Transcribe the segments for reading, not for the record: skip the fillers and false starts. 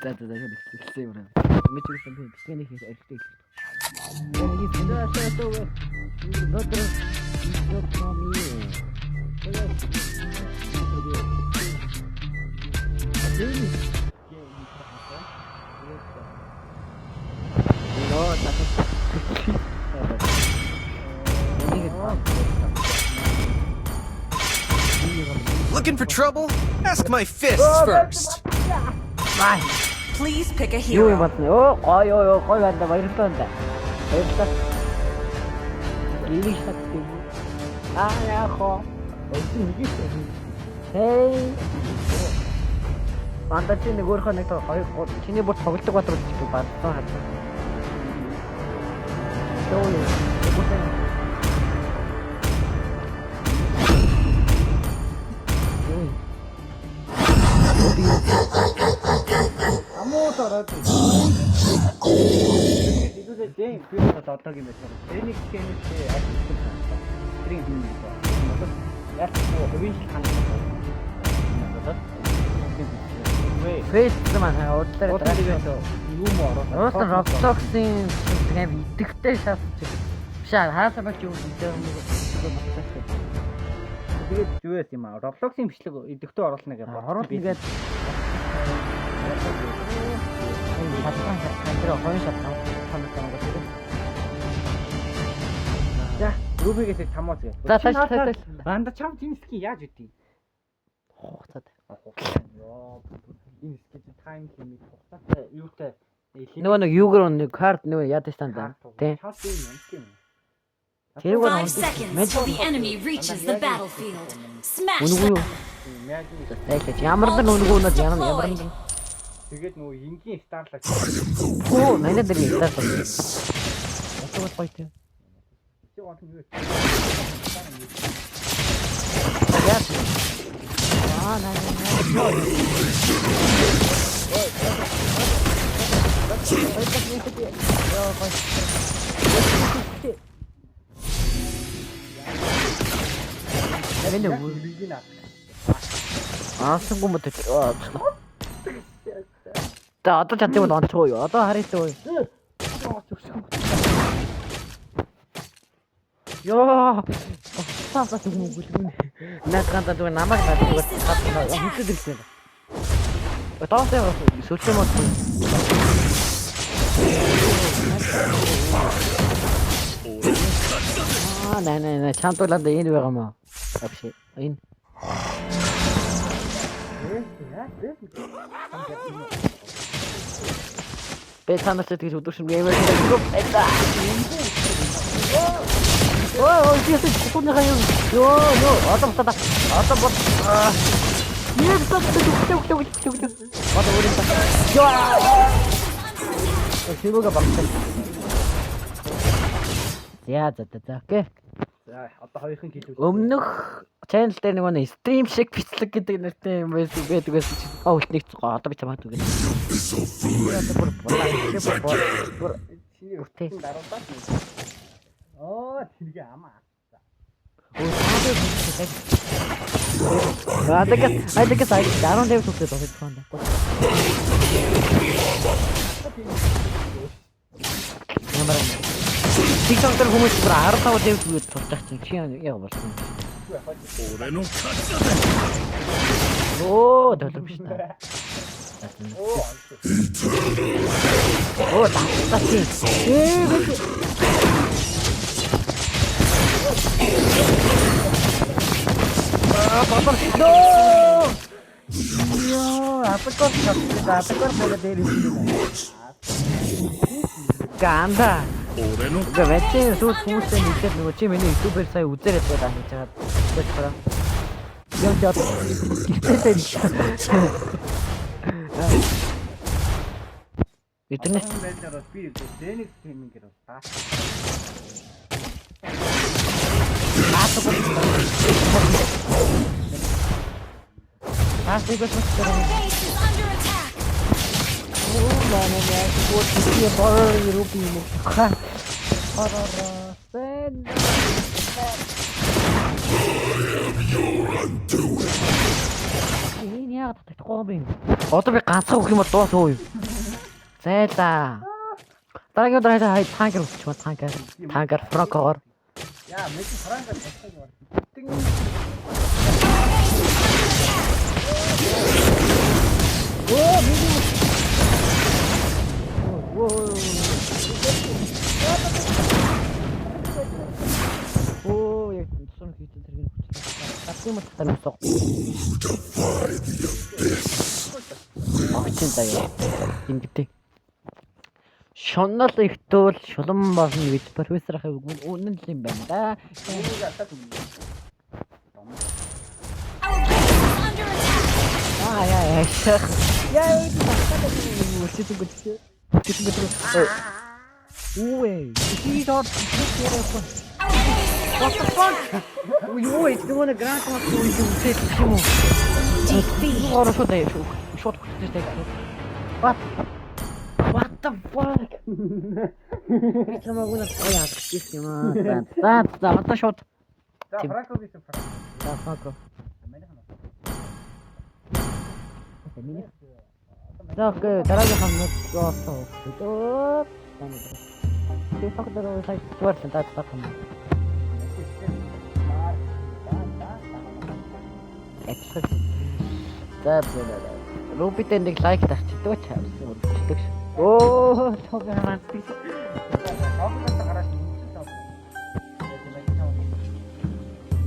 За хэлсэн юм байна. Мэдээгүй би бичлэгийн хийх хэрэгтэй хэлсэн. Энэ финашаа дотор Looking for trouble? Ask my fists first. Please pick a юу юм hero. батна. Ой байна баярлалаа энэ. Баярлалаа. Ийм шаттай. Яахоо. Хей. Мандат чинь нөгөөрхөө нэг хоёр чиний бүр тоглолтог батар би бадсан хатсан. Амоороо Дигүүл дэм филм одоо юм байна. Энийг гэнэтэй ажилласан байна. Стрим юм байна. Яг хөвийн ханаа. Фэйс маань урдлаар юу муу ороо. Уусан Roblox-ийн тийм идэвхтэй шатч. Биш хаасаа болж юу гэдэг юм бэ? Тэгээд юу юм аа? Roblox-ийн бичлэг идэвхтэй оруулна гэж бодлоо. Тэгээд шатсан камера хоёр шатсан танаас байгаа. За, Рубигээс тамооз гээ. За, тааш. Банда чам тимски яаж үтий? Хугацаад. Йоо. Энэ скеч тайм лимит хугацаатай юутай. Нөгөө нэг юугэр нэг карт нөгөө яадаг тань. Тэ. 5 seconds till the enemy reaches the battlefield. Smash them. Ямар нэг ямар. Тэгээд нөгөө энгийн старлаг. Оо, манай дээр старлаг. Отогт байт. Чи гол нь юу? Яа. За одоо чадчих бол онцгой юу? Одоо харъя юу? Йоо. Саасаа юм уу гүлгэн. Наадганда дүү намайг гадаг хийдэг хэлсэн. Отоосоо сүлжээ мод. Аа чамтуулаад энэ байгаа маа. Вообще энэ. Бэтанаас тэгж өдөршин геймер групп эта. Оо, тийш тутны хаяа. Йоо, одоо бод. Нэг төгтөг. Одоо өөрийн та. Йоо. Тэвэгээ багтаа. За. Окей. За, одоо хоёрын хэлээ. Өмнөх channel дээр нэг стрим шиг бичлэг гэдэг нэртэй юм байсан байдгаас үлтнийг одоо би чамд үгүй. Оо, тэргээ амаа. Айдаг даруун дэв төгсөд байгаа юм байна. Ямар TikTok дээр хүмүүс бүр 15 дэв төгсөд тултах чинь чи яа болсон. Оо, долоо биш та. Оо, тасчих. Папа, no! Yo, apakor bola dele. Ganda. Gawette so puste niket нөгөө чи миний YouTube-ээр сая үзээрэй байгаа гэж чаад бодчихлоо. Яа чад. Интернет байлаар би Linux gaming-ээр байна. Base is under attack. Oh, man, what is the horror European? Horror. I am your undoing. Энэ яагаад татахгүй юм бэ? Одоо би ганцхан өгөх юм бол дуусаа юу? Зайлаа. Дараагийн удаа танкер өсчих ба танкер фрокоор. Яа, мэд франкаар татдаг юм. Оо, яг сон хийсэн тэргийн хүч. Татсан юм татсан. Огчин заяа. Ингэдэг. Шонол ихтүүл шулан болно гэж профессор ах үнэн л юм байна да. Яа. Яа, Ой, чи дор What the fuck? Ой, ты вон грант на свой юзет почему? Ora что дай, что ты здесь? What the fuck? Я могу на своя снимать. Да, это шот. За, франко гэсэн франко. Да, франко. За, дараагийн хамнууд гоосоо өгдөө. Тэгээ фактор сайт туурсан таацсан юм. За, рубитэн нэг лайк тагчдаг ч хаасан үлддэг. Оо, тоогооман би. Тоогооман гараад ирсэн.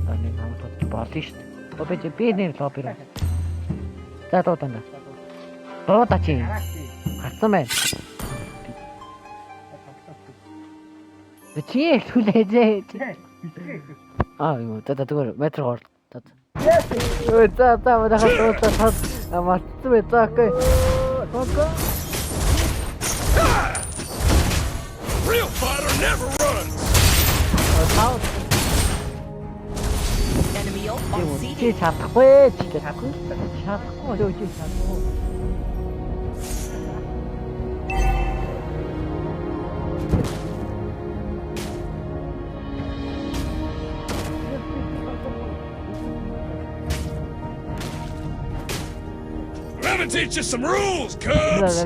Аны хамтад болно шүү дээ. Обе би нэр лоббир. За, тоотанда. Тоota чи. Гарсан байна. Чи хүлээжээ. Юу, зүгээр метр гол. Ой, за, дахиад амарцсан бай, за, окей. Окей. Real fighter never runs. Enemy ult on CD. Чи чадахгүй, чадахгүй л үгүй чадахгүй. I'm gonna teach you some rules, cubs.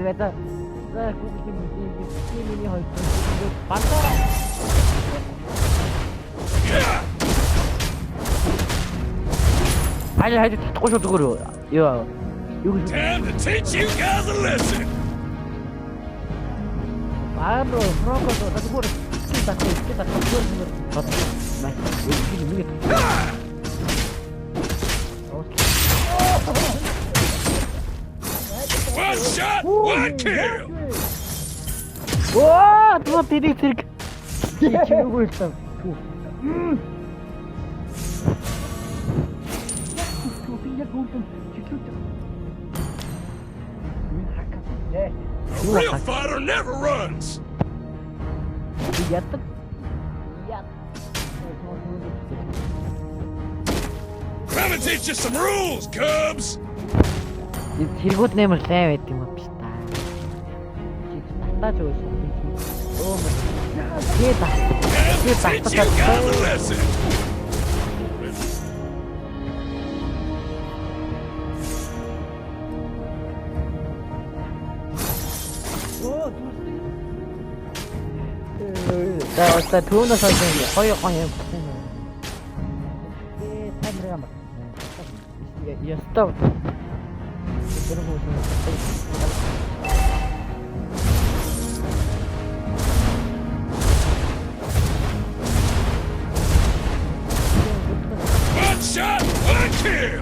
Хайр татахгүй шүү зүгээр. Юу Time to teach you guys a lesson. Ааро, фрого татахгүй. One shot, one kill. Оо, това тэрэг. Чи юу гэсэн? Real fighter never runs. Ятдаг. I'm gonna teach you some rules, cubs. Тэргүүд нэмэр лай байт юм биш та. Чи татаж өгсөн. Оо мөн. Time to teach you guys a lesson. За түүнээс хойш хоёр юм болсон юм. Таймер юм байна. Ястав. One shot, one kill.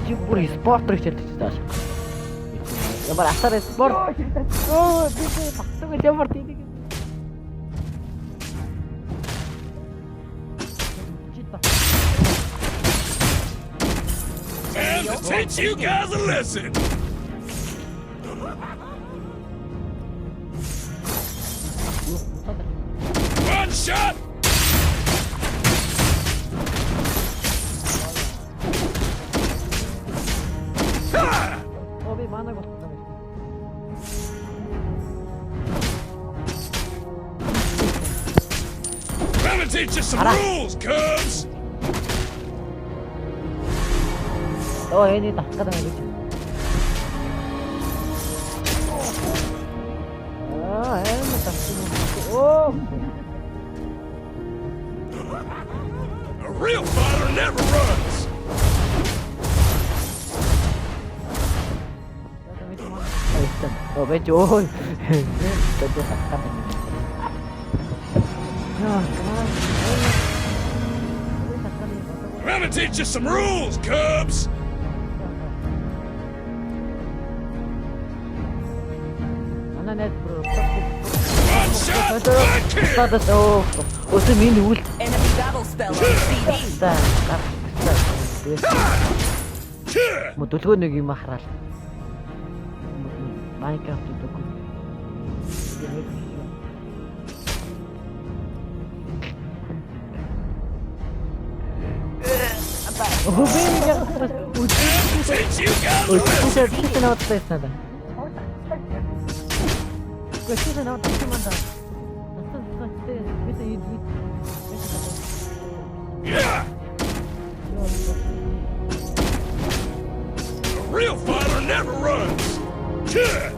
Чи бүр спорт руу хэлдэг тааш. Ямар асар спорт. Оо, би багтдаг ямар тийдэг. Time to teach you guys a lesson. One shot. Оби манаг болчихсон. I'm gonna teach you some rules, cubs. 애니 다 가다 말이지. 애는 다 쓰고. A real fighter never runs. 왼쪽. 왼쪽 가다. I'm gonna teach you some rules, Cubs. One shot, one kill. 어서 민이 울. Enemy battle spell on CD. 뭐 돌고 нэг юм хараад. Майнкрафт дүүг. Teach you guys a lesson. 진짜 나왔다 했잖아. 그 진짜 나왔다 했지만다. Yeah. A real fighter never runs. Yeah.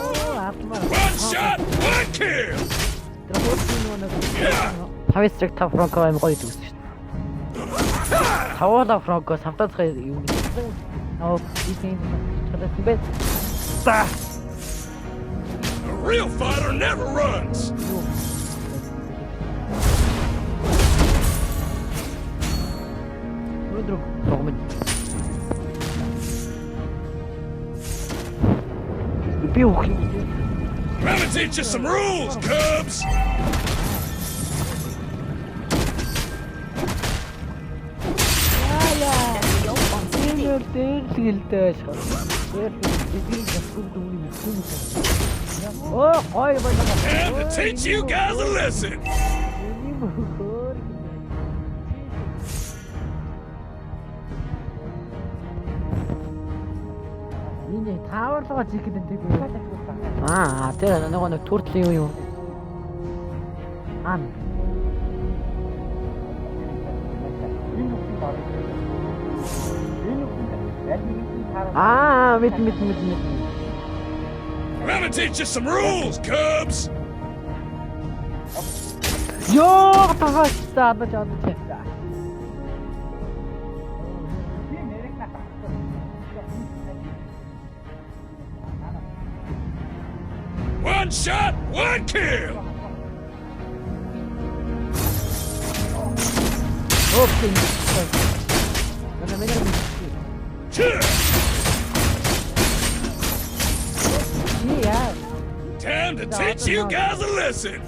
One shot, one kill. Тавистрик та франко аим гоё дүүс шүү дээ. Тавала франко самтацх юм. Аа ийм чадсан бэ? Та. A real fighter never runs. Өдрөг тогмод. Би ухи. I'm gonna teach you some rules, Cubs. Enemy ult on CD. Тэгэл Оо гой байна. Time to teach you guys a lesson. Миний тааварлага жихэд энэ тийм. Тэр нэг туртлийн юм. Аа. Мэд. I'm gonna teach you some rules, Cubs. Ёо тагааста адаж. One shot, one kill. Окей. Она меня Yeah. Yeah. Time to teach you guys a lesson.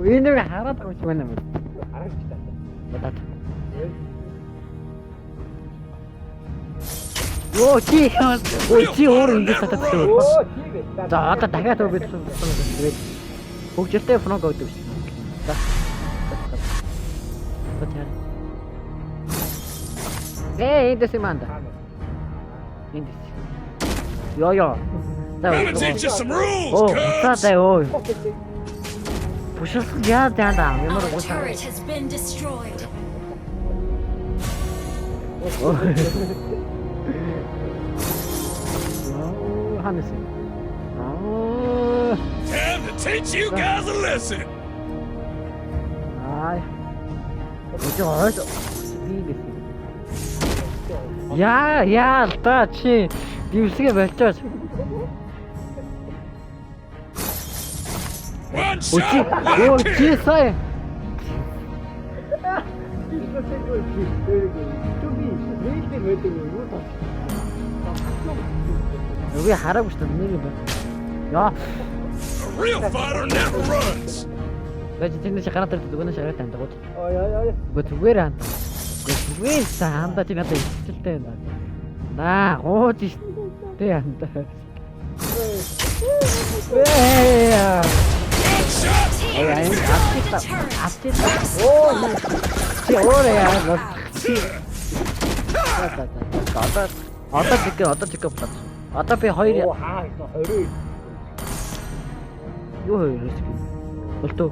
Энэ хараад байгаа юм байна. Оо чи өөр ингэж татдаг. За одоо дахиад өгөөд хөгжилтэй фронт өгдөг шин. За. Эндээс юм анда. Эндээс. Ёо. I'm gonna teach you some rules, Оо, Cubs. цаатай ой. Бушрах яа даа ямар Our гоо. turret has been destroyed. 하면서. Time to teach you guys a lesson. 아이. 어쩌. 야, 따치. 뉴스가 몇자. One shot, one 오, kill. 뒤에 싸해. 여기 하라고 싶다. 야, A real fighter never runs. 나 진짜 시간 때 누구나 시간 때 한다고. 뭐 두개를 한다. 왜 한다 지나다 있을 때 나 오지 때 한다. 왜? One shot, Team 아니 destroyed 앞뒤다 the turret. 앞뒤다 오 진짜 오래야 너 어떤 지켜 어차피 허일이 Юу вэ? Болтоо.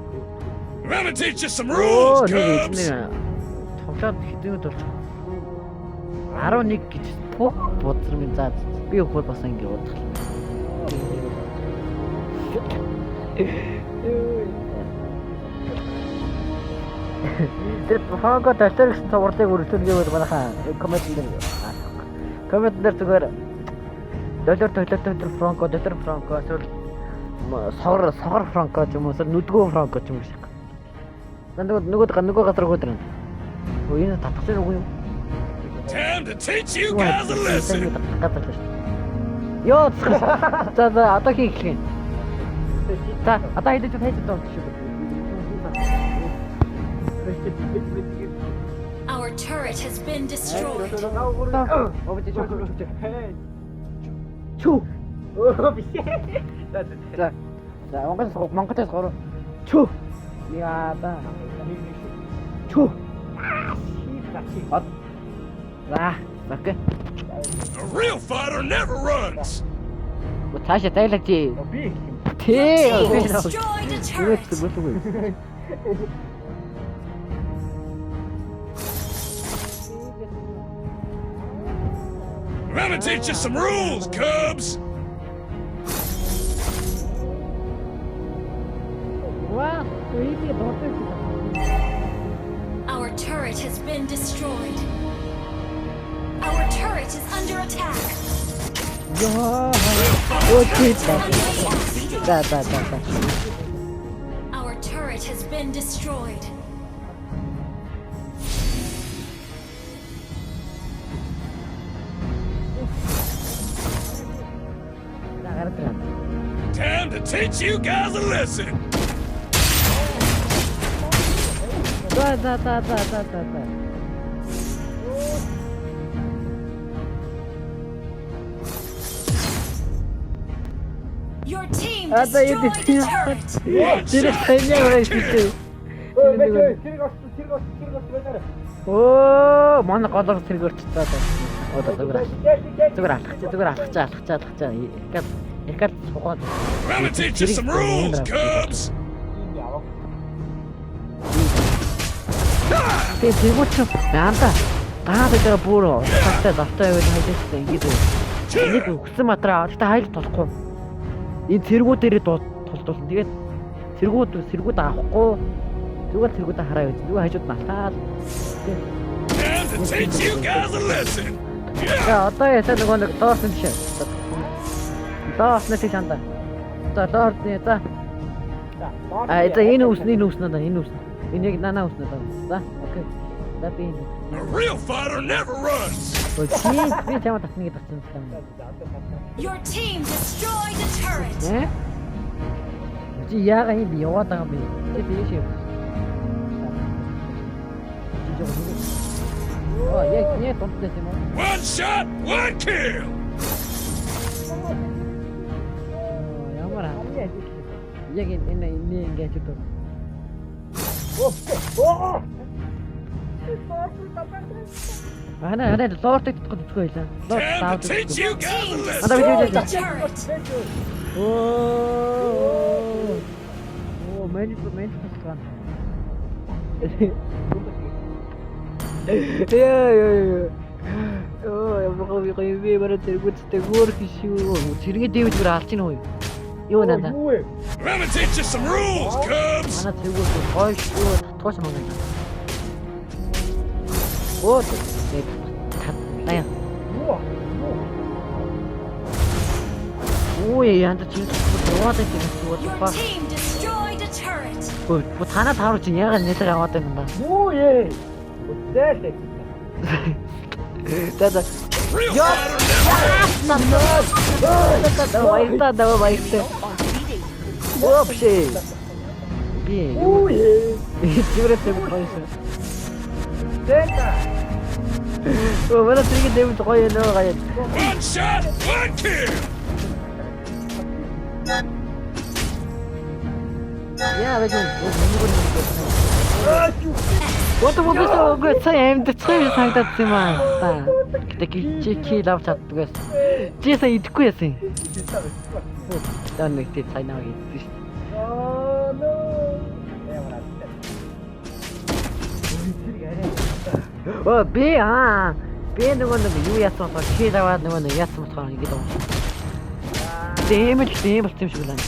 I'm gonna teach you some Оо, rules, нэг Cubs. тоглоод хэдэн болж 11 гэж бодсон юм заа. Би өгөхөд бас ингэ бодох. Тэр франко дотор гэсэн цувралыг үргэлжлүүлгээд манайхаа коммент дээр зүгээр дотор франко эсвэл согор франко ч юм уу нүдгөө франко ч юм уу шиг. Нөгөө газар өгөөд байна. Энэ татчихсан уу юу? Time to teach you guys a lesson. Йоо. За одоо хийх юм. За одоо хэдэж хайж доо шүү. Our turret has been destroyed. Чүү. Оо биш. За Монголоос гоо. Чүү. Яа да. Чүү. За, окей. A real fighter never runs. Цаашаа тайлаач. Би Тий. Destroyed a turret. I'm gonna teach you some rules, Cubs. Wow, really daughter. Our turret has been destroyed. Our turret is under attack. Our turret has been destroyed. Time to teach you guys a lesson. Your team destroyed the turret. Оо, манай голоор сэргэрчтэй. Одоо зүгээр алхацаа. Ягаад суугаад. I'm gonna teach you some rules, Cubs. Тэг зэгүүч яанда. Таадаг бүр завтай байвал хайдсан ингэдэг. Нэг өгсөн матраа гэхдээ хайлт толохгүй. Энэ цэргүүд дээрээ толдуулсан. Тэгээд цэргүүд авахгүй. Цэргүүд хараа байж. Нөгөө хажууд натаал. Time to teach you guys a lesson. За одоо ясаа нэг доорсон тийш. Доорсон тийш анда. За доорны за. Это энэ үснэ. Энэ яг нана үснэ. За окей. За би энэ. A real fighter never runs. Би чамд татныг татсан юм. Your team destroyed a turret. Чи яага ингэ яваад байгаа би. Чи тийш юм. Оо яг не томтой юм уу? One shot, one kill. Ямар аа. Яг энэ ингэж үү. Ana лорд идэх гэж байлаа. Лорд Time таад. to teach you guys a lesson. Destroyed the turret. Оо, мэнэт тасган. Яа. Оо, я би бараа тэргүүцтэй гөрх шүү. Цэргээ дэвж бүр алж ийн үү? Юу нандаа? I'm gonna teach you some rules, Cubs. Манай тэргүүц гой шүү. Татгоош юм байна. Оо, тэг. Таа. Ой, янда чинь яваад байгаа Your юм. team destroyed a turret. Өө, танаа таарч чинь яагаад нэтер яваад байгаа юм бэ? Юу ээ. Үстэй. Тата. Real fighter never runs. Давай байхтай. Вообще. Би. Юу ээ. Чиврэтэ бойш. Дэта. Оо, манай тэрийг дэвж гоё нөө гаяа. One shot, one kill. Яа, яг нь Вот үгүй цаа амьдчихсан санагдаад юм аа. Гэтэ чи лав чаддгаас. Чи сая идэхгүй яасан. Дан нэг тий цайнаа хийсэн шүү. Би нөгөө нэг юу яасан болохоор чи даваад нөгөө нэг яасан болохоор ингэж байгаа. Тийм л тийм болт юм шиг байна.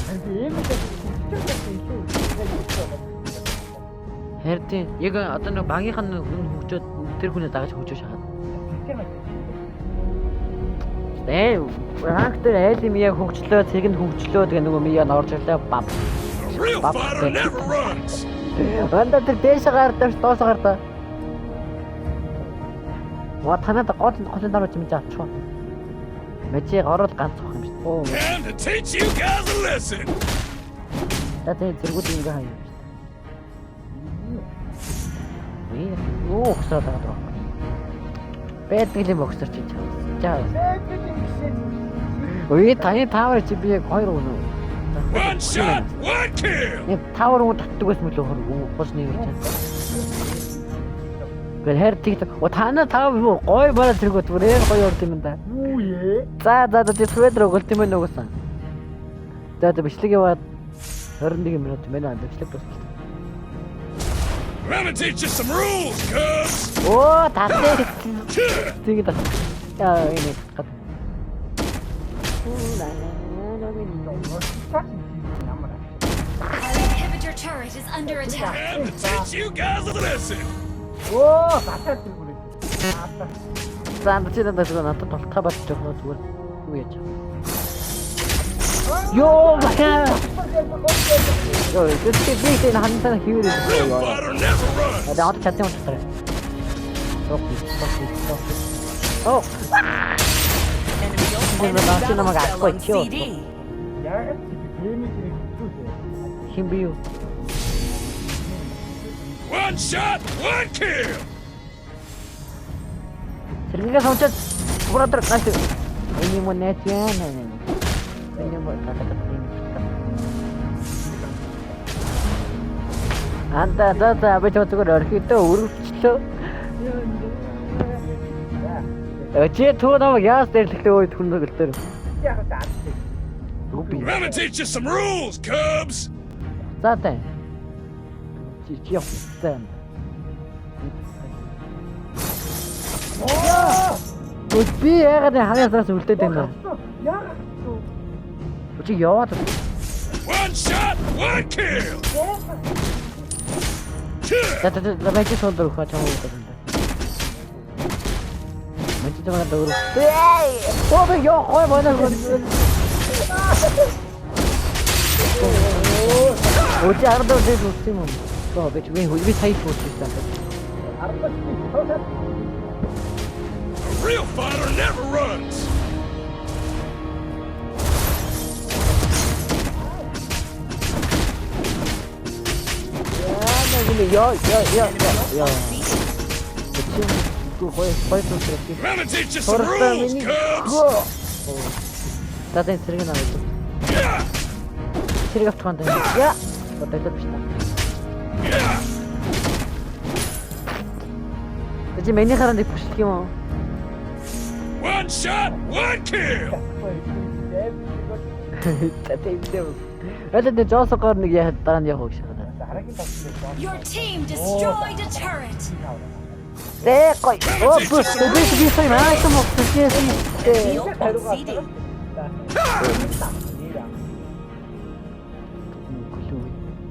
Хэрдээ яг одоо нэг багийнхан хүн хөгжөөд тэр хүнээ дагаж хөгжөө шахаад. Ранктер айдим яг хөгжлөө, цэгэнд хөгжлөө тэгээ нөгөө мия орж ирлээ бам. Real fighter never runs. Ванда тэр дээш гардаа доос гардаа. Ва танад гол дараа чимж авчихв. Мэжиг орол ганцхан юм шүү дээ. Time to teach you guys a lesson. Тэтэ зэргүүд ингээ хаяа. Оо хөсөө байгаа. Бэдгэл юм өгсөр чи чаа. Ой таны тавар чи би 2 өнөө. One shot, one kill. Нэг тавар уу татдаг байсан мөлөө хос нэг чаа. Гэр хэр тигт тана тав гой бара зэргүүд бүрээр гой орд юм да. Юу ээ? За тий сведр өгөлт юм нөгөөсөн. За бичлэг яваад 21 минут мэнэ бичлэг дуусчихсан. I'm gonna teach you some rules, cubs. Оо татээ. Тигт. Яа энэ гад. Our inhibitor turret is under attack. Time to teach you guys a lesson. Оо батаа тэргүүр. За чи надад надад толтгой болчих жоо зүгээр. Юу яаж. Йоо бахаа. Йоо би хантаа хийвэр. Real fighter never runs. Одоо чадсан юм байна. Оо. Enemy Hindi ultimate mo na sino battle mag-ask spell ko, on cute. CD. Яг геймийг хэрэгжүүлээ. Химби юу? One shot, one kill. Сэргийгээ сончод братар гаш. Энэ юм нэт яана. Энэ юм татаад юм. Анда би зүгээр орхидөө өрөвчлөө. Чи туу намайг яас дэрлэхлээ үед хүндэгэлтэр. Яг таад. I'm gonna teach you some rules, cubs. За тань. Чи явсан. Би яагаад хаяасаас үлдээд байна. Яг. Чи яваад. One shot, one kill. За байж сондөр хаа чамаа үлдээд. Мэнчид байгаа дөөр. Оо би яа хой байна. Оо чи ардаа дэс үстэй юм. Оо би сая фуустай. A real fighter never runs. Я. I'm gonna teach you some rules, cubs. Татын сэрэг наваа. Yeah, Сэрэг авчихсан даа. Яа. Одоо л биш та. yeah. Чи миний харанд бүшлэх юм уу? One shot, one kill. Татын дээр. Аль жоосоор нэг яа дараа нь явах шиг. Your team destroyed a turret. Ой. Оо би сая маасан мөн Enemy ult on CD.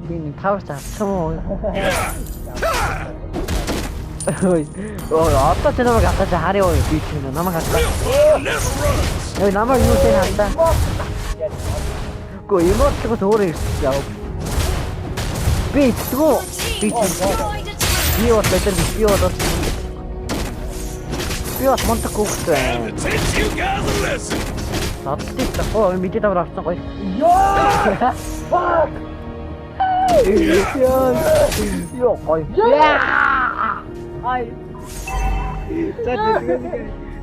би нэг тавар цаасан уу? Ой. Оо одоо ч намайг хатаж харъя уу би ч намайг хатаа. Real fighter never runs. Ой намайг юу тийм хатаа. Гоо эмоцгоос өөрөө ирсэн яав. Би тэгөө Your team destroyed a turret. би бол бэтэр би бол би бас монтог Time хөөхтэй. to teach you guys a lesson. Татлыг тахоо мэдээ тавар авсан гоё. Йоо гоё. Ай.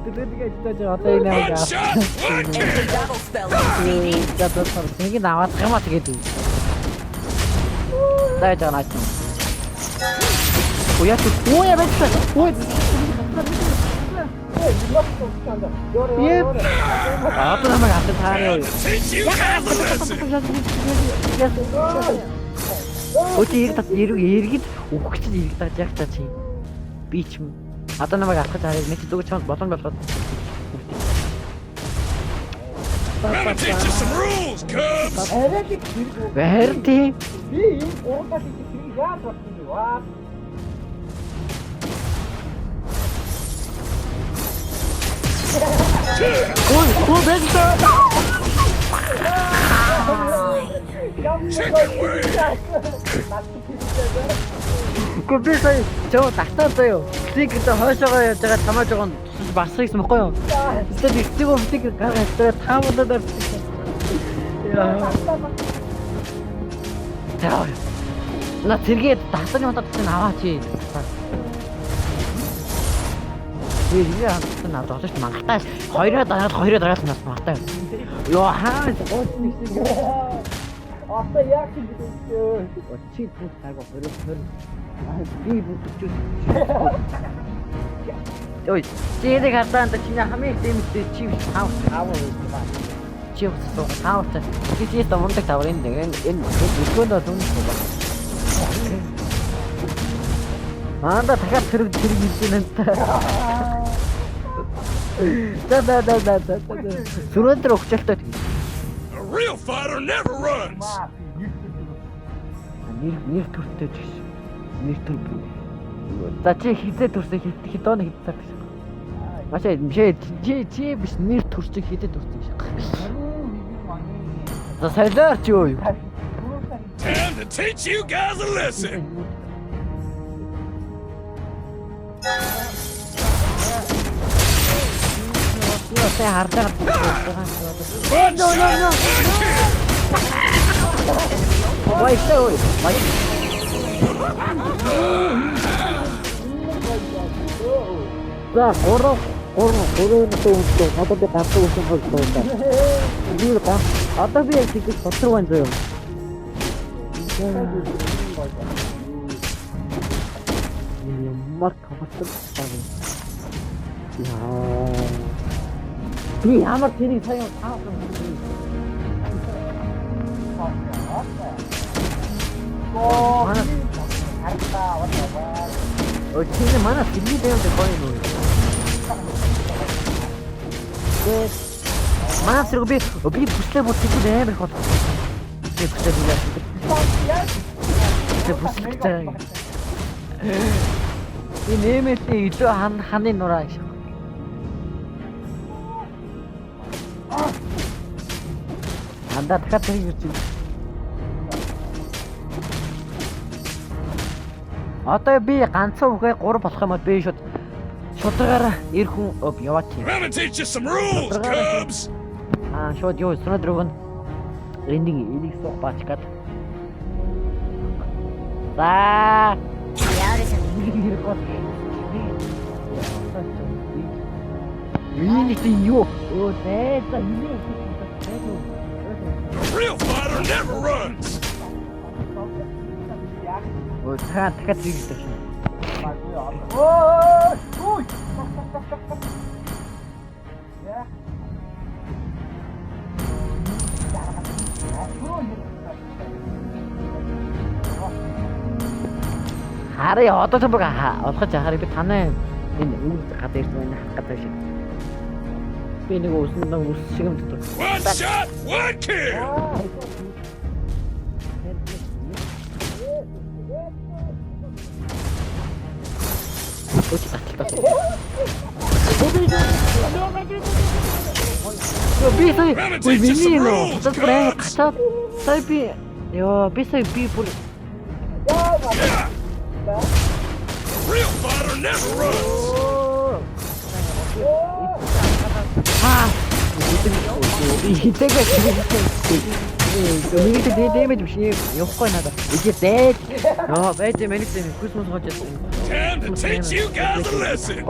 Тэтгэдэг одоо энэ One аваа. shot, one kill. Enemy battle spell on CD. Нэг нь аваад гамаа тэгээд үү. Дай жаа наач. Уяа бэлсэн. Одоо намайг хатад таараа юу. Teach you guys a lesson. Өчиг иргэд өгч иргэд тааж яг та чи. Би ч юм. Одоо намайг авах гэж хараад нэг зүгч чамд боломж болгоод. Gonna teach you some rules, Cubs. Арай тийм хэрэггүй. Харин тийм. Би юм урагшаа хийх хэрэг яаж болсон бэ? Ваа. Гол бэнтэ. Chicken wing. Гүбээ сая жоо тагтаа заяа. Стикертэй хойшоогоо яаж байгаа тамааж байгаа нь тусаж барсах юм баггүй юу? Эсвэл стикер стикер гаргаж байгаа таамуудад орчих. Яа. На тэргээд татсан юм татсан аваач. Тэгээ хатсан аваад олж мангатаа хоёроо дараад нас мангатаа. Йоо хаа гоочны шиг. Одоо яг тийм үү? Чи түр таагаа хоригдсон. Би бүтчих. Ой, тэгээд хатаанд чиний хамгийн дэмтэй чи таав байна. Чи өссөн таавтай. Чи та мундаг тавар энэ өкөнөө дүнсэн байна. Маанда дахиад тэрэг хийсэн энэ. Да. Сүрэнтэр өгчлөлтөө тийм. A real fighter never runs. Нэр төртэй ч биш. Нэр төр. За чи хизээ төрсөн хитон хитсаа гэж. Машаа чи биш нэр төрч хитээ төрсөн гэж. За солиор чи юу? Time to teach you guys a lesson. Сая хардаа. One No. shot, one kill. Why so? Why? За гурав төвдөө одоо би гавтаа үсэн хол тоо. Би одоо би яг тийч дотор байна зөө. Ямар тавцсан байна. Яа. Би ямар тэрийг сая таасан. Ой, чи манай фильм дээр гоё нөө. Манай зэрэг би бүслээ амар хот. Би бүслээ билээ. Би бүслээ таа. Би нэмэлтээ илүү ханы нураа иш. Анда дахиад тэрийг үгүй. Одоо би ганцхан үгээ 3 болох юм бол би шударгаараа эр хүн яваач. Gonna teach you some rules, Cubs. Шууд юу өсрөө энийг суух баач гад. За. Миний юу? Тэта юу? A real fighter never runs. Ой, дахиад хийгдэж байна. Ой. Хараа одоо ч баг олгож хараа би танай энэ үүрэг гадаа ирсэн байна хах гэдэг шиг. Би нэг ус шиг юм дотор. One shot, one kill. Өөч баталтай. Би сая миний нөө татвараа гатаад сая би ёо би сая би бүр Yeah. A real fighter never runs. Итэгээ миний дэмэж биш явахгүй надад. Игээ дээд. Нөө байж миний Christmas хож яасан. Time to teach you guys a lesson.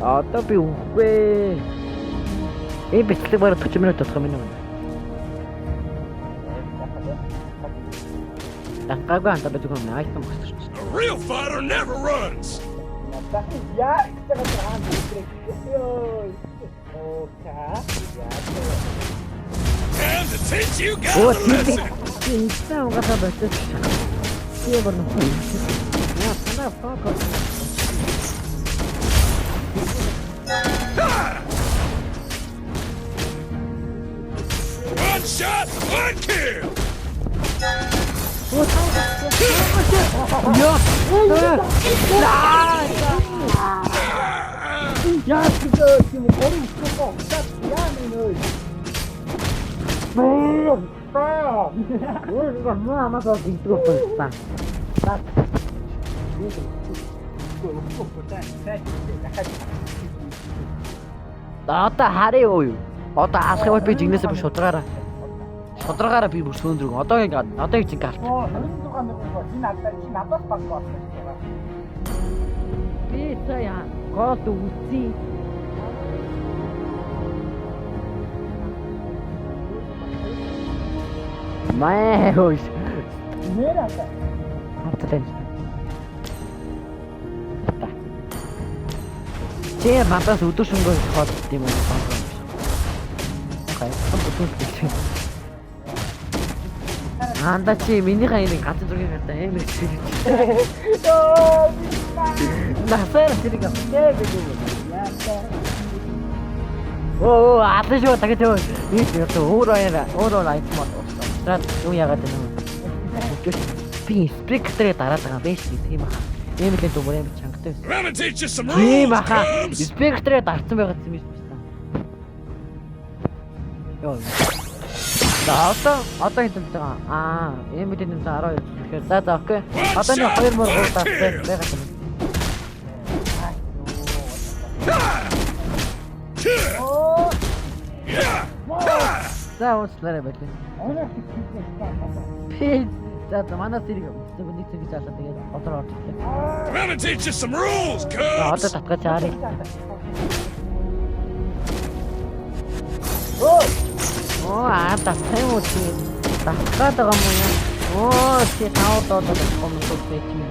Одоо би үгүй. Бичлэг бараг 40 минут болох юм байна. Такагаа анда бэж гоо нааш том гэж. A real fighter never runs. Яг тэр хаан ёо. Time to teach you guys a lesson. Инстаа угаасаа бацчих. тийм бүр нөх. Яа, танаа фокус. One shot, one kill. Яа, тийм гурван стопоо. Яа нөө. Ой, мама гоо гинтроо пста. Одоо харъя юу? Одоо алах юм бол би жигнэсээ бүр шудрагаараа. Шудрагаараа би бүр сөөндөрөг. Одоо ингэ галт. 26 мянга энэ алдаа чи надаас баг болсон шүү дээ. Би сая гол үгүй. Маа хөөс. Нэр алдаа. Хавталэн. Чи надаас өдөр шөнөгүй хот юм уу? Окей. Хамтдаа. Анда чи минийхээ энэ ганц зургийг хатаа юм гэж. Насаар тэрийг авчээ гэж юм. Оо, аташ юу тагт юу? Би өөрөө лайфмод уусаад юу яагаад юм бэ? Би спектрээ дараад байгаа байж тийм аа. Ийм л дүмөр юм чангтай байсан. I'm gonna teach you some Тийм rules, аа. crumbs. Спектрээ дарсан байгаа юм биш үү? Йоо. Одоо хэдэн байгаа? Аа, ийм л юм 12. Тэгэхээр за окей. Одоо нэг 2 мөр гоо дарсан байгаа юм. За уучлаарай байли. Би за манай зэрэг нэг зэрэг заалаа тэгээд одоо орчихлаа. I'm gonna teach you some rules, Одоо cubs. татгаж чаарыг. Аа татсан уу чи? Татгаад байгаа юм уу? Оо чи таавал коммент хийж юм.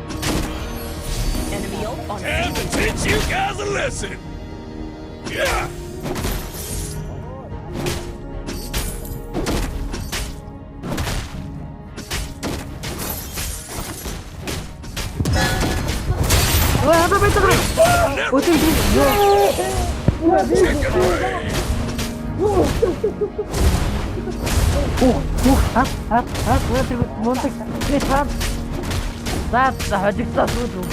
Enemy ult on Time to teach you guys a lesson. Yeah. Ой, одоо байтаг. Өтөй юу? Өтөй мундаг. Би таа. За хожигдсан зүг.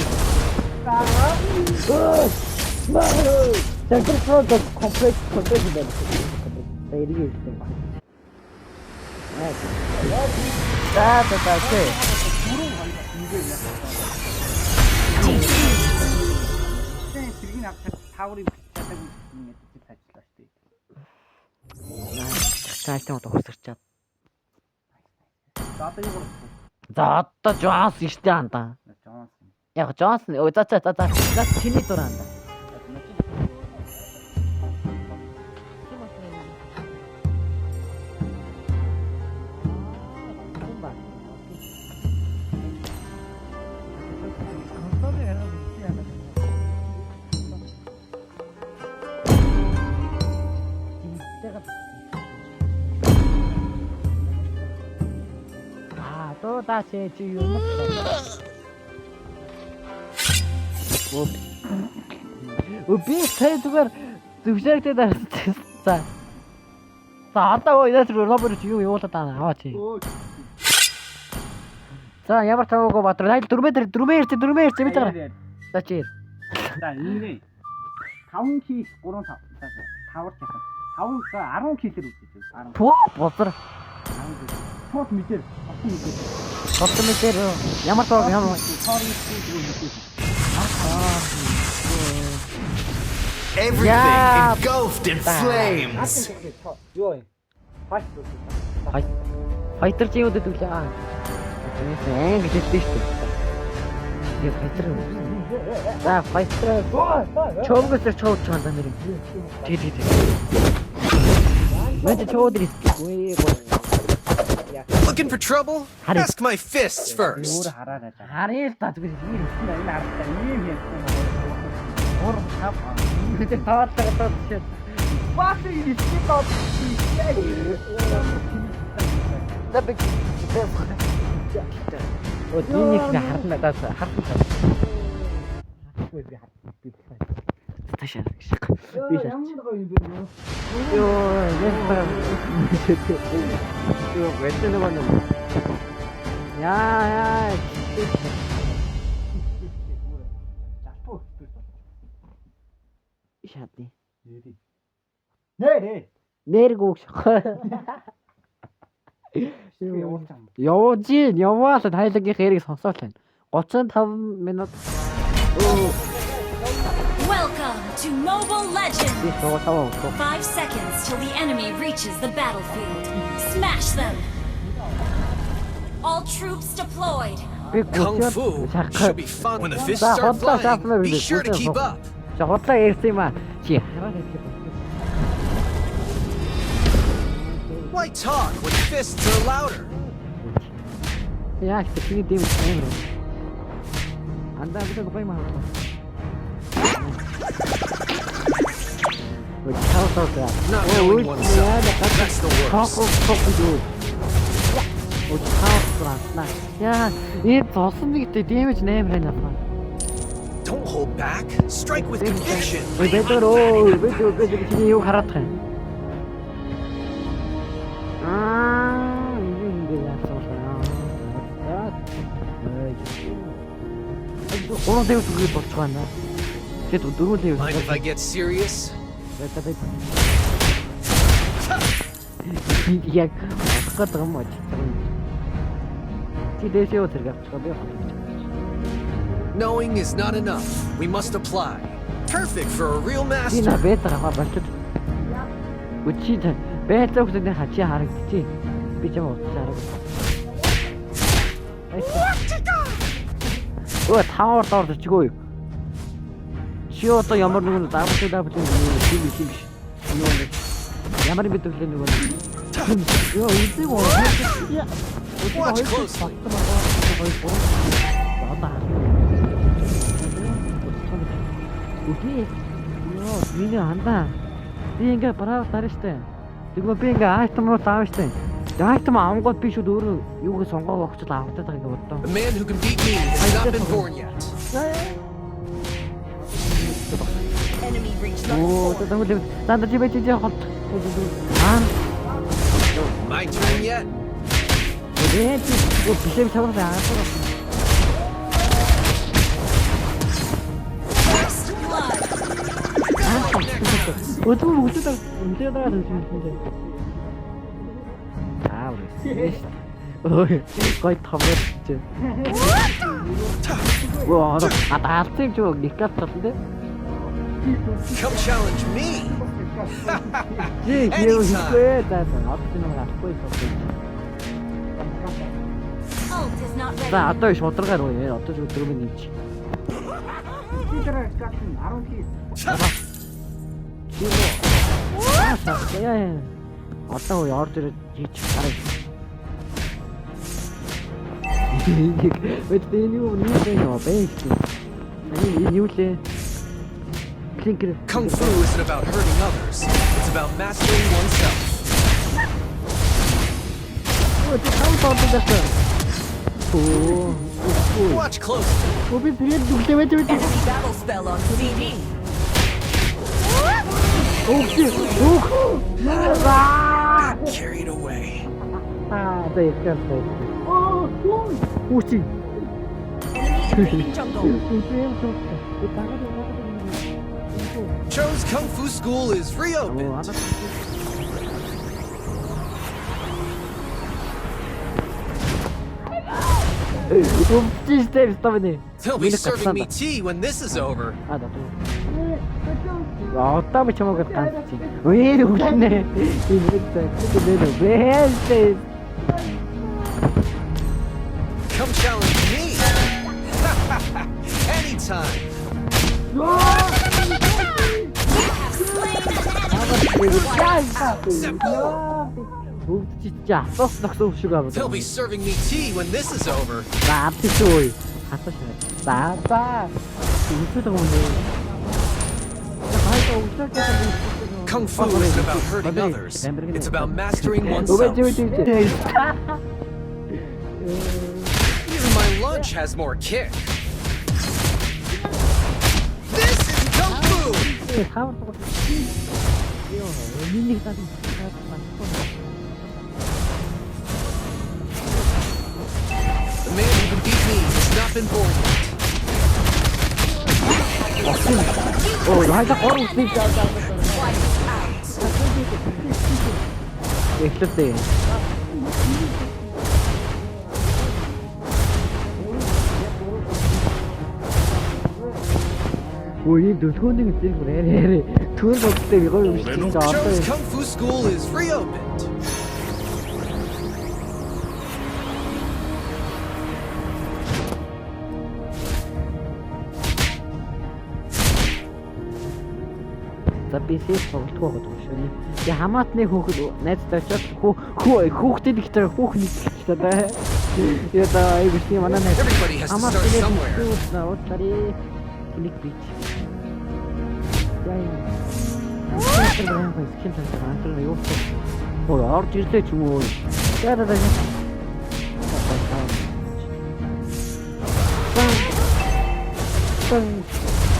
Тэгвэл комплект байна. Тэрийг хэлсэн. За тий. Сэргийн авах таврын чаддаг юм гэж ажиллаа шүү дээ. Цааштай мод ухсарчаад. За одоо юу болох вэ? За одоо Джонс штэ анда. Джонс. Яг Джонс за чиний дуранда. То да чи юм. Би сая зүгээр зөвшөөрөлтэй дарсан. За. За одоо яас робот юу явуулаад байна аваа чи. За ямар таваагүй батар. Хайл 4 ирж байгаа. За чи. За энэ 5 кий 3 5 тавар чахан. 5 10 килэр үзэж байна. 10. Пүү бозар. Шот мэдэр. Хоттой мэдэр ямар тоо ямар. Everything Yeah. engulfed in flames. Йой. Файтер чи юуд төлөө аа. Тэгээс гэж хэлсэн шүү дээ. Би файтер юм. За файтер. Чонгосэр чоуч чанаа нэр. Тий. Мэн чоуд ирэх. Looking for trouble? Ask my fists first. Харъя л та зүгээр ийм Энэ аргатай ийм ярьсан. уур тав. Бид таалгаа чи. Баах ийм стop. Табик. Динийг харна надад харсан. Харахгүй би харсан. Би таашаа гэж. Би шат. Йоо, Йоо, 왜또 나왔냐? 야. 샷니. Нэрээ. 내리고 явуулж яваал тайлгийн хэрэг сонсоол байна. 35 минут. Welcome to Mobile Legends! Би суугаа. 5 seconds till the enemy reaches the battlefield. Smash them! All troops deployed. Би Kung Fu should be fun when the fists start flying. Be sure to keep up. 저것도 ирсэн юм аа. Чи хараад ирсэн. Why talk when fists are louder? Яг тийм дэм юм. Андаа бид гой маа. What hell Not knowing oneself. That's the worst. 야, 이 버슨 때 데미지 내면 아파. Don't hold back. Strike with conviction. 왜 지금 이거 갈아타. 이게 힘들야 오늘 대우 두개 더 좋았나? 걔도 누구 대우? Mind if I get serious? 야, 아까 뭐 지대세요 들어갔거든요. Knowing is not enough. We must apply. Perfect for a real 지나 master. 베트가 맞췄. 우치다 베트하고 근데 같이 하랬지. 비좀 어떻게 하라고. 타워 떨어져 지고요. 치어도 ямар 누구는 나부터 지금 야마리 비트 흘리는 거. 이거 이때 뭐 Watch closely. 우리 이거 한다. 비행기 바로 따르시대. 이거 비행기 아이템으로 싸우시대. 아이템 아무것도 비슈 노루 이거 성공 없이 나왔다 이거 어떤. The man who can beat me has not been born yet. Enemy reached level 오, 4. 또 나도 집에 진짜 헛. 아, My turn yet? 왜 이거 비셉 잡아서 안 했어. First blood. 어쩌다 언제 나가서 지금 아 우리 거의 다 먹었지. 와, 나 학생 좀 니값던데? Come challenge me. 지 기회고 있고에 따라서 앞뒤는 갖고 있었어. Ult is not ready. 나 아따 저 들어가로 얘 어떠 저 들어오면 있지. Титрэ 같은 아론키. 야, 어따고 여러들 지치 잘해. 왜 때리고 있는 베이스. 아니 이웃에 링크를. Kung Fu isn't about hurting others. It's about mastering oneself. 카운터 어떻게 Watch closely. 오비 되게 누구한테 Enemy battle spell on CD. Got carried away. 네, 오씨. Enemy invading jungle. Cho's Kung Fu School is reopened. They'll be serving me tea when this is over. 아 나도. 땀을 처먹었다. 왜 이리 웃네? 이랬다. 왜 이랬대? Come challenge me. Anytime. 진짜 썩썩 슈가 보다. They'll be serving me tea when this is over. 나 앞뒤쇼이. 나빠. 웃으다 오네. Kung Fu isn't about hurting others. It's about mastering oneself. Even my lunch has more kick. This is Kung Fu! Тавар тугал. Йоо, миний тань. The man who can beat me has not been born yet. Оо, яа гор үсний жаа. Эхлэвээ. Ой, дөлгөөний зэрэг бүрээ. Түүн бодтой гоё юм шиг чинь одоо Joe's Kung Fu School is reopened. за бисээ тоглох байгаад байна шүү. Тэгээ хамаатны хүүхэд найзтай очоод хүүхдэд их тэр хүүхний хэлчихлээ бай. Тэгээ да айгуусны манай найз. Everybody has to start somewhere. Тари клик бич. Яа. Тэр байх скин тань антер юу. Оо орж ирлээ ч юм уу. За.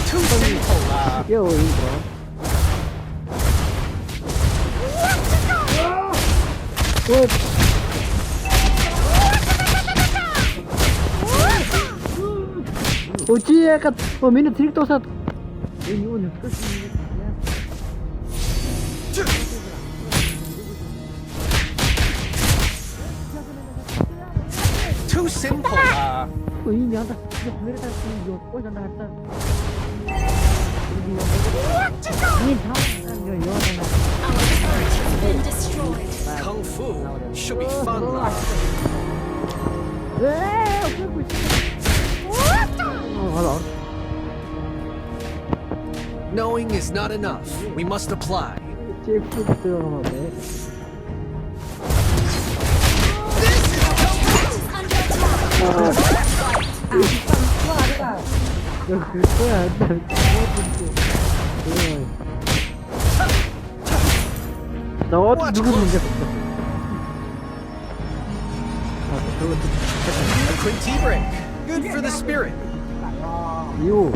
Too simple. Yo, bro. Good. Ой, яагаад миний зэрэг дуусаад энэ юу нөхөж юм бэ? Too simple. Ой, энэ яагаад хоёр дахь юу ой надад. Энэ таа юу Our turret has been destroyed. Kung Fu should be fun. Knowing is not enough. We must apply. This is Kung Fu. Under attack. Watch close. A Quinty break. Good for the spirit. You.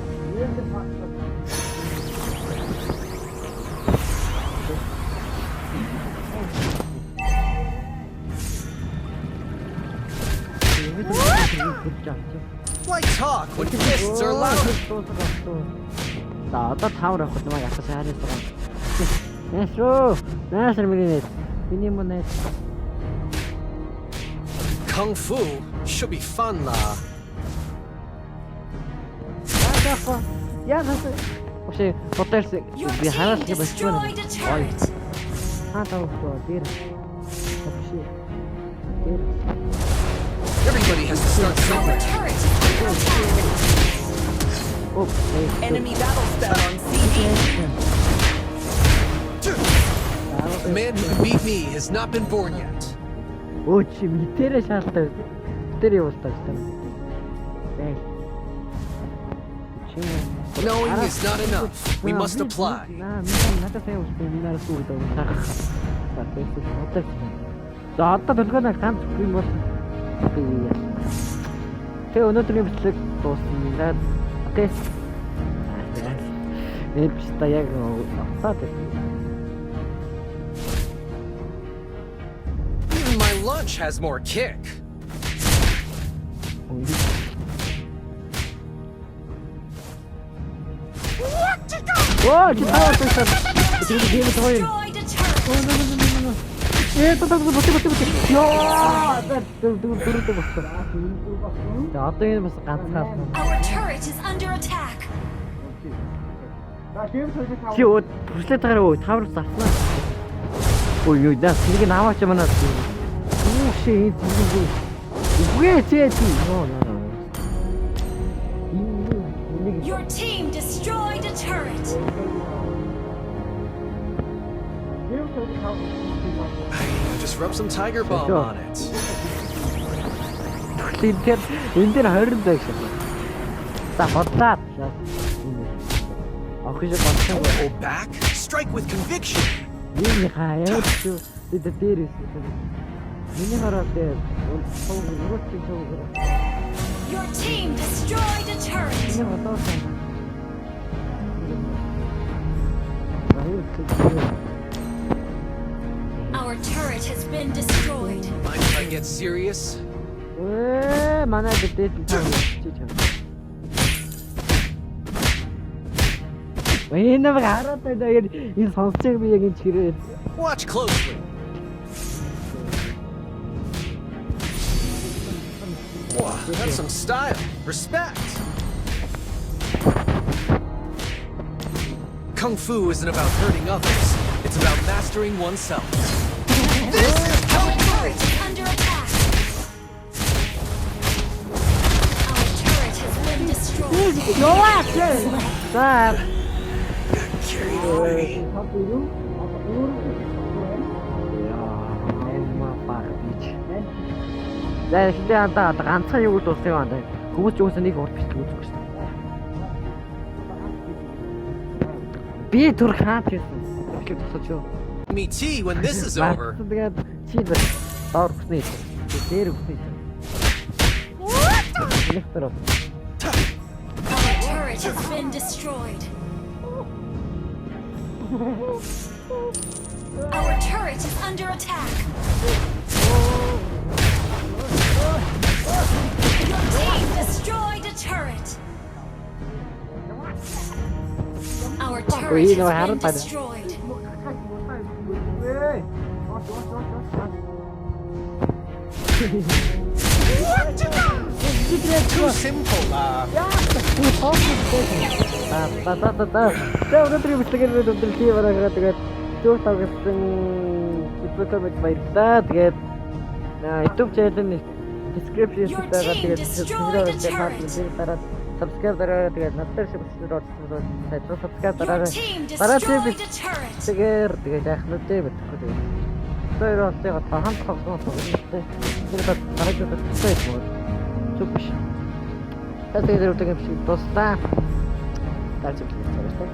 Why talk when fists are loud? За одоо тавар авах юм яах вэ? Харин байгаа. Нэшрөө. Нэшэр минийс. Миний мөнэс. Kung Fu should be fun, lah. Яа насаа. Окей, хотелс Your би хараас team гэж байна. destroyed a turret. Таавал дээр. Окей. Дээр. Everybody has to start Our somewhere. turret is under attack. Окей. Enemy battle spell on CD. The man who can beat me has not been born yet. Өө чи митэрэ шаалтаа. Тэр явуултаа гэсэн. Бай. Чи Knowing is not enough. We must apply. Надад сайн үстэй минараа сүйд байгаа. За тэгсэн одоо. За одоо төлгөөнөө ганц өгөх юм бол би яа. Тэ өнөөдрийн бичлэг дуусна. Окей. Эпста яг отаад. Even my lunch has more kick. Оо чи таа таа. Тэр тийм тоо. Destroyed a turret. бот. Яа, дөрөв болсон. За одоо энэ бас ганцхан. Our turret is under attack. Чи өө бүслээ тагаар өө тавар зарснаа. Ой юу да сэрэг наваач манаа. Юу шээ тийм. Үгүй ээ чи. Your team destroyed a turret. Just rub some Tiger Balm on it. энэ дээр 20 dag шээ. За бодлаад. Ахиж бацсан. Oh, back? Strike with conviction. Энэ хаяад шүү. Дээр ирсэн. Миний хараад дээр. Юу ч Your team destroyed a turret. Энэ бодоосон. Our turret has been destroyed. Mind if I get serious? Манай дэд таа чи чам. Энэ нэг хараад байна яг энэ сонсож би яг энэ чирээ. Watch closely. Wow, that's some style. Respect. Kung Fu isn't about hurting others. It's about mastering oneself. This is Kung Fu! Turret is under attack. Our turret has been destroyed. За. Carried away. За ихтэй андаа ганцхан юу л дууссан юм даа. Хүмүүс ч үгүйс нэг урд бичлэг үзэхгүй шүү дээ. Би түр хаат гэсэн. Бичлэг тусаж юу. Me tea when this is over. Тэгээд чи доор хүснэ. Дээр хүснэ. Электро. Our turret has been destroyed. Our turret is under attack. Your team destroyed a turret. Our turret has been destroyed. Too simple. За өнөөдрийн бичлэгээр өдөрлөе бараагаа тэгээд зөөр тавгсан бүтээмж баярлалаа. Тэгээд YouTube channel-ын description-д байгаа тэгээд subscribe дараарай. Тэгээд надад шиг бүсээр subscribe дараарай. Дараа тийм тэгээд яах нь дээ мэдхгүй тэгээд. Тэр олтыг тахан тогсон тоглолттой. Тэгээд дараагийн бүтээмж байна. Зүгш. Тэгээд өдөрлөг юм шиг тусдаа. Дальше blijft het.